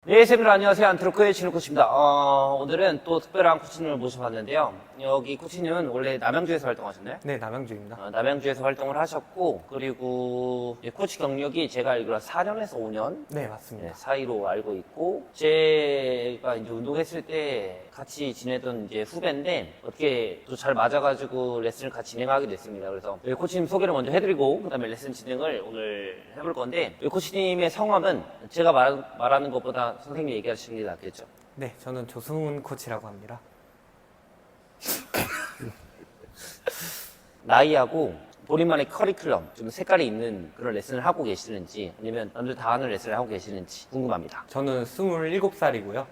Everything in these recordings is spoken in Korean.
네, 쌤들 안녕하세요. 안트로크의 진우 코치입니다. 오늘은 또 특별한 코치님을 모셔봤는데요. 여기 코치님은 원래 남양주에서 활동하셨나요? 네, 남양주입니다. 남양주에서 활동을 하셨고, 그리고 코치 경력이 제가 알기로 4년에서 5년 네, 맞습니다. 사이로 알고 있고, 제가 이제 운동했을 때 같이 지내던 이제 후배인데, 어떻게 또 잘 맞아가지고 레슨을 같이 진행하게 됐습니다. 그래서 여기 코치님 소개를 먼저 해드리고, 그 다음에 레슨 진행을 오늘 해볼 건데, 여기 코치님의 성함은 제가 말하는 것보다 선생님이 얘기하시는 게 낫겠죠? 네, 저는 조승훈 코치라고 합니다. 나이하고 본인만의 커리큘럼, 좀 색깔이 있는 그런 레슨을 하고 계시는지, 아니면 남들 다 하는 레슨을 하고 계시는지 궁금합니다. 저는 27살이고요.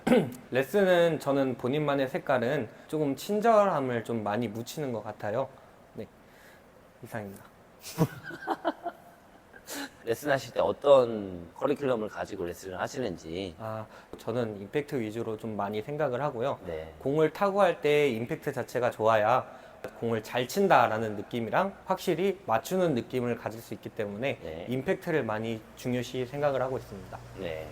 레슨은 저는 본인만의 색깔은 조금 친절함을 좀 많이 묻히는 것 같아요. 네, 이상입니다. 레슨 하실 때 어떤 커리큘럼을 가지고 레슨을 하시는지. 저는 임팩트 위주로 좀 많이 생각을 하고요. 네. 공을 타고 할 때 임팩트 자체가 좋아야 공을 잘 친다라는 느낌이랑 확실히 맞추는 느낌을 가질 수 있기 때문에 네. 임팩트를 많이 중요시 생각을 하고 있습니다. 네.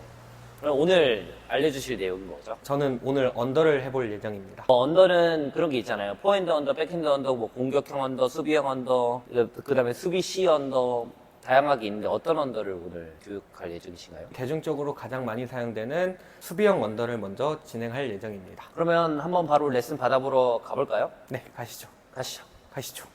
그럼 오늘 알려주실 내용은 뭐죠? 저는 오늘 언더를 해볼 예정입니다. 언더는 그런 게 있잖아요. 포핸드 언더, 백핸드 언더, 뭐 공격형 언더, 수비형 언더, 그 다음에 수비 C 언더, 다양하게 있는데 어떤 언더를 오늘 교육할 예정이신가요? 대중적으로 가장 많이 사용되는 수비형 언더를 먼저 진행할 예정입니다. 그러면 한번 바로 레슨 받아보러 가볼까요? 네, 가시죠. 가시죠.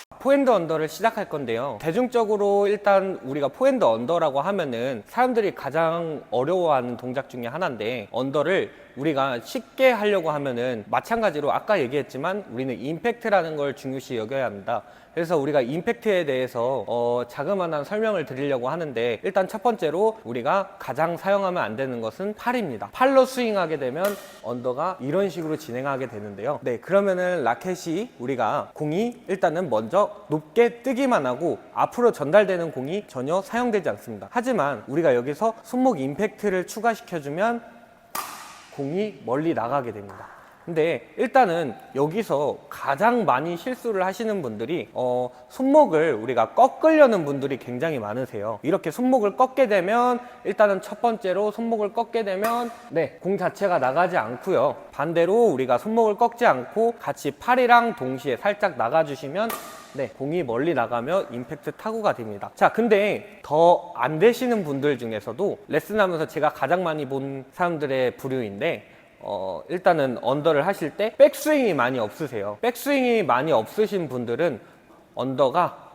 포핸드 언더를 시작할 건데요. 대중적으로 일단 우리가 포핸드 언더라고 하면은 사람들이 가장 어려워하는 동작 중에 하나인데, 언더를 우리가 쉽게 하려고 하면은 마찬가지로 아까 얘기했지만 우리는 임팩트라는 걸 중요시 여겨야 합니다. 그래서 우리가 임팩트에 대해서 자그마한 설명을 드리려고 하는데, 일단 첫 번째로 우리가 가장 사용하면 안 되는 것은 팔입니다. 팔로 스윙하게 되면 언더가 이런 식으로 진행하게 되는데요. 네, 그러면은 라켓이 우리가 공이 일단은 먼저 높게 뜨기만 하고 앞으로 전달되는 공이 전혀 사용되지 않습니다. 하지만 우리가 여기서 손목 임팩트를 추가시켜주면 공이 멀리 나가게 됩니다. 근데 일단은 여기서 가장 많이 실수를 하시는 분들이 손목을 우리가 꺾으려는 분들이 굉장히 많으세요. 이렇게 손목을 꺾게 되면 일단은 첫 번째로 손목을 꺾게 되면 공 자체가 나가지 않고요. 반대로 우리가 손목을 꺾지 않고 같이 팔이랑 동시에 살짝 나가주시면 공이 멀리 나가며 임팩트 타구가 됩니다. 자, 근데 더 안 되시는 분들 중에서도 레슨하면서 제가 가장 많이 본 사람들의 부류인데, 일단은 언더를 하실 때 백스윙이 많이 없으세요. 백스윙이 많이 없으신 분들은 언더가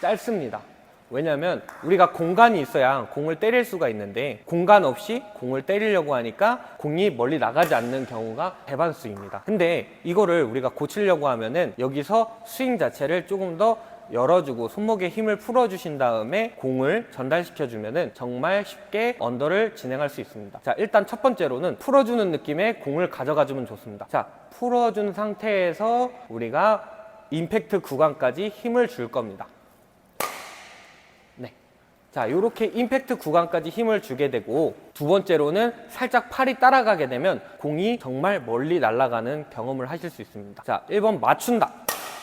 짧습니다. 왜냐면 우리가 공간이 있어야 공을 때릴 수가 있는데, 공간 없이 공을 때리려고 하니까 공이 멀리 나가지 않는 경우가 대반수입니다. 근데 이거를 우리가 고치려고 하면은 여기서 스윙 자체를 조금 더 열어주고 손목에 힘을 풀어주신 다음에 공을 전달시켜주면은 정말 쉽게 언더를 진행할 수 있습니다. 자, 일단 첫 번째로는 풀어주는 느낌의 공을 가져가주면 좋습니다. 자, 풀어준 상태에서 우리가 임팩트 구간까지 힘을 줄 겁니다. 자, 이렇게 임팩트 구간까지 힘을 주게 되고, 두 번째로는 살짝 팔이 따라가게 되면 공이 정말 멀리 날아가는 경험을 하실 수 있습니다. 자, 1번 맞춘다,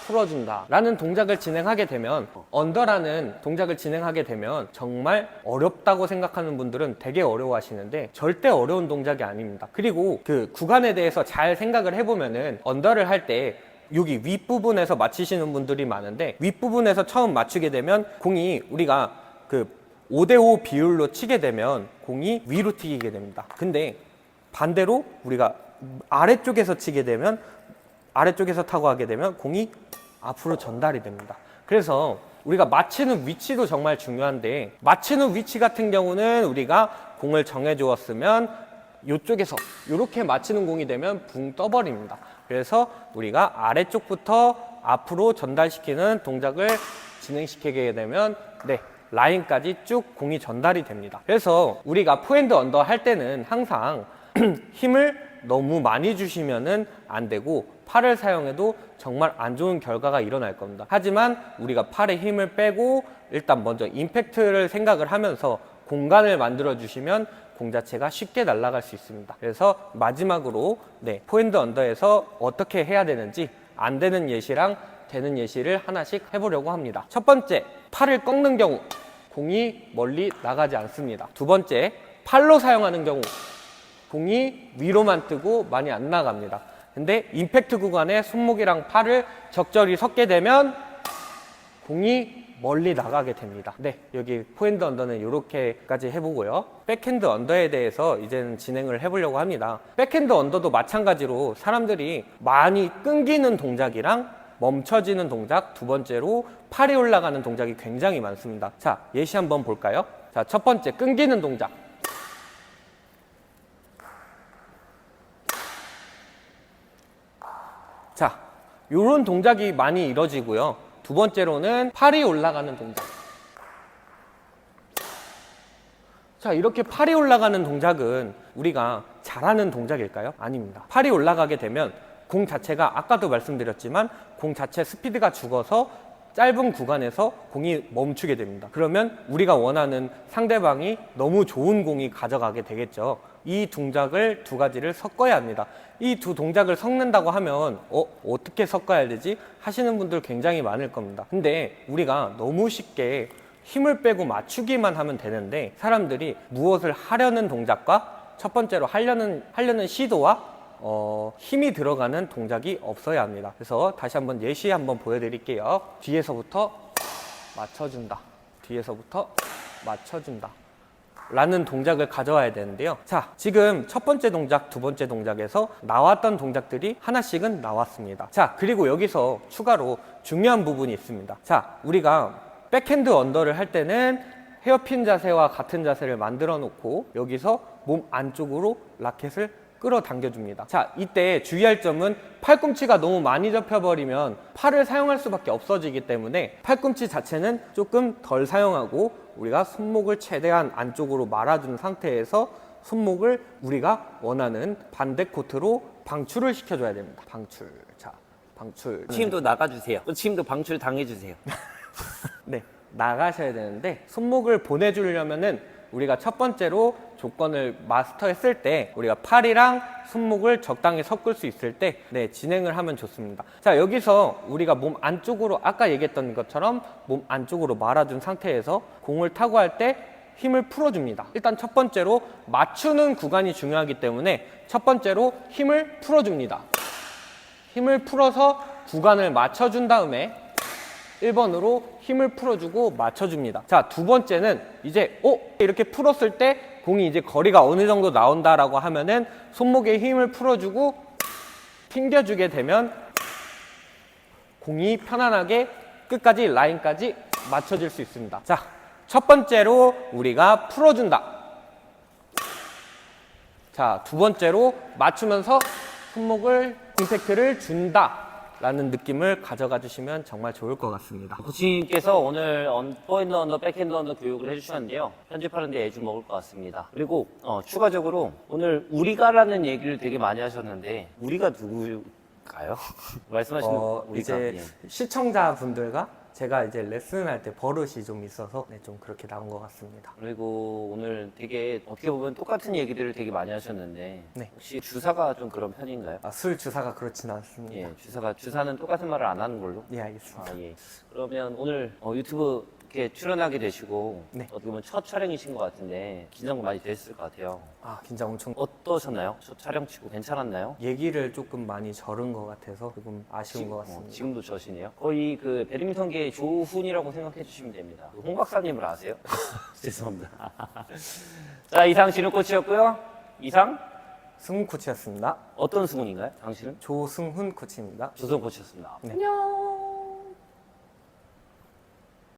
풀어준다 라는 동작을 진행하게 되면, 언더라는 동작을 진행하게 되면 정말 어렵다고 생각하는 분들은 되게 어려워하시는데 절대 어려운 동작이 아닙니다. 그리고 그 구간에 대해서 잘 생각을 해보면은 언더를 할 때 여기 윗부분에서 맞히시는 분들이 많은데, 윗부분에서 처음 맞추게 되면 공이 우리가 그 5대5 비율로 치게 되면 공이 위로 튀기게 됩니다. 근데 반대로 우리가 아래쪽에서 치게 되면, 아래쪽에서 타고 하게 되면 공이 앞으로 전달이 됩니다. 그래서 우리가 맞히는 위치도 정말 중요한데, 맞히는 위치 같은 경우는 우리가 공을 정해 주었으면 이쪽에서 이렇게 맞히는 공이 되면 붕 떠버립니다. 그래서 우리가 아래쪽부터 앞으로 전달시키는 동작을 진행시키게 되면 라인까지 쭉 공이 전달이 됩니다. 그래서 우리가 포핸드 언더 할 때는 항상 힘을 너무 많이 주시면은 안 되고, 팔을 사용해도 정말 안 좋은 결과가 일어날 겁니다. 하지만 우리가 팔에 힘을 빼고 일단 먼저 임팩트를 생각을 하면서 공간을 만들어 주시면 공 자체가 쉽게 날아갈 수 있습니다. 그래서 마지막으로 포핸드 언더에서 어떻게 해야 되는지 안 되는 예시랑 되는 예시를 하나씩 해보려고 합니다. 첫 번째, 팔을 꺾는 경우, 공이 멀리 나가지 않습니다. 두 번째, 팔로 사용하는 경우 공이 위로만 뜨고 많이 안 나갑니다. 근데 임팩트 구간에 손목이랑 팔을 적절히 섞게 되면 공이 멀리 나가게 됩니다. 네, 여기 포핸드 언더는 이렇게까지 해보고요. 백핸드 언더에 대해서 이제는 진행을 해보려고 합니다. 백핸드 언더도 마찬가지로 사람들이 많이 끊기는 동작이랑 멈춰지는 동작, 두 번째로 팔이 올라가는 동작이 굉장히 많습니다. 자, 예시 한번 볼까요? 자, 첫 번째, 끊기는 동작. 자, 요런 동작이 많이 이뤄지고요. 두 번째로는 팔이 올라가는 동작. 자, 이렇게 팔이 올라가는 동작은 우리가 잘하는 동작일까요? 아닙니다. 팔이 올라가게 되면 공 자체가 아까도 말씀드렸지만 공 자체 스피드가 죽어서 짧은 구간에서 공이 멈추게 됩니다. 그러면 우리가 원하는 상대방이 너무 좋은 공이 가져가게 되겠죠. 이 동작을 두 가지를 섞어야 합니다. 이 두 동작을 섞는다고 하면 어떻게 섞어야 되지? 하시는 분들 굉장히 많을 겁니다. 근데 우리가 너무 쉽게 힘을 빼고 맞추기만 하면 되는데 사람들이 무엇을 하려는 동작과 첫 번째로 하려는 시도와 힘이 들어가는 동작이 없어야 합니다. 그래서 다시 한번 예시 한번 보여드릴게요. 뒤에서부터 맞춰준다. 뒤에서부터 맞춰준다. 라는 동작을 가져와야 되는데요. 자, 지금 첫 번째 동작, 두 번째 동작에서 나왔던 동작들이 하나씩은 나왔습니다. 자, 그리고 여기서 추가로 중요한 부분이 있습니다. 자, 우리가 백핸드 언더를 할 때는 헤어핀 자세와 같은 자세를 만들어 놓고 여기서 몸 안쪽으로 라켓을 끌어당겨 줍니다. 자, 이때 주의할 점은 팔꿈치가 너무 많이 접혀버리면 팔을 사용할 수밖에 없어지기 때문에 팔꿈치 자체는 조금 덜 사용하고 우리가 손목을 최대한 안쪽으로 말아준 상태에서 손목을 우리가 원하는 반대 코트로 방출을 시켜줘야 됩니다. 방출. 자, 방출. 코치님도 나가주세요. 코치님도 방출 당해주세요. 네, 나가셔야 되는데 손목을 보내주려면은 우리가 첫 번째로 조건을 마스터했을 때 우리가 팔이랑 손목을 적당히 섞을 수 있을 때 진행을 하면 좋습니다. 자, 여기서 우리가 몸 안쪽으로 아까 얘기했던 것처럼 몸 안쪽으로 말아준 상태에서 공을 타고 할 때 힘을 풀어줍니다. 일단 첫 번째로 맞추는 구간이 중요하기 때문에 첫 번째로 힘을 풀어줍니다. 힘을 풀어서 구간을 맞춰준 다음에 1번으로 힘을 풀어주고 맞춰줍니다. 자, 두 번째는 이제 이렇게 풀었을 때 공이 이제 거리가 어느 정도 나온다라고 하면은 손목에 힘을 풀어주고 튕겨주게 되면 공이 편안하게 끝까지 라인까지 맞춰질 수 있습니다. 자, 첫 번째로 우리가 풀어준다. 자, 두 번째로 맞추면서 손목을 임팩트를 준다 라는 느낌을 가져가 주시면 정말 좋을 것 같습니다. 코치님께서 오늘 포핸드 언더, 백핸드 언더 교육을 해주셨는데요. 편집하는데 애주 먹을 것 같습니다. 그리고 추가적으로 오늘 우리가라는 얘기를 되게 많이 하셨는데 우리가 누구일까요? 말씀하시는 우리가 이제 시청자분들과 제가 이제 레슨할 때 버릇이 좀 있어서 좀 그렇게 나온 것 같습니다. 그리고 오늘 되게 어떻게 보면 똑같은 얘기들을 되게 많이 하셨는데 네. 혹시 주사가 좀 그런 편인가요? 술 주사가 그렇진 않습니다. 예, 주사는 똑같은 말을 안 하는 걸로. 예, 알겠습니다. 예. 그러면 오늘 유튜브 이렇게 출연하게 되시고 네. 어떻게 보면 첫 촬영이신 것 같은데 긴장 많이 되셨을 것 같아요. 긴장 엄청. 어떠셨나요? 첫 촬영 치고 괜찮았나요? 얘기를 조금 많이 저른 것 같아서 조금 아쉬운 것 같습니다. 지금도 저시네요. 거의 그 배드민턴계의 조훈이라고 생각해 주시면 됩니다. 홍 박사님을 아세요? 죄송합니다. 자, 이상 진우 코치였고요. 이상 승훈 코치였습니다. 어떤 승훈인가요? 당신은? 조승훈 코치입니다. 조성 코치였습니다. 네. 안녕.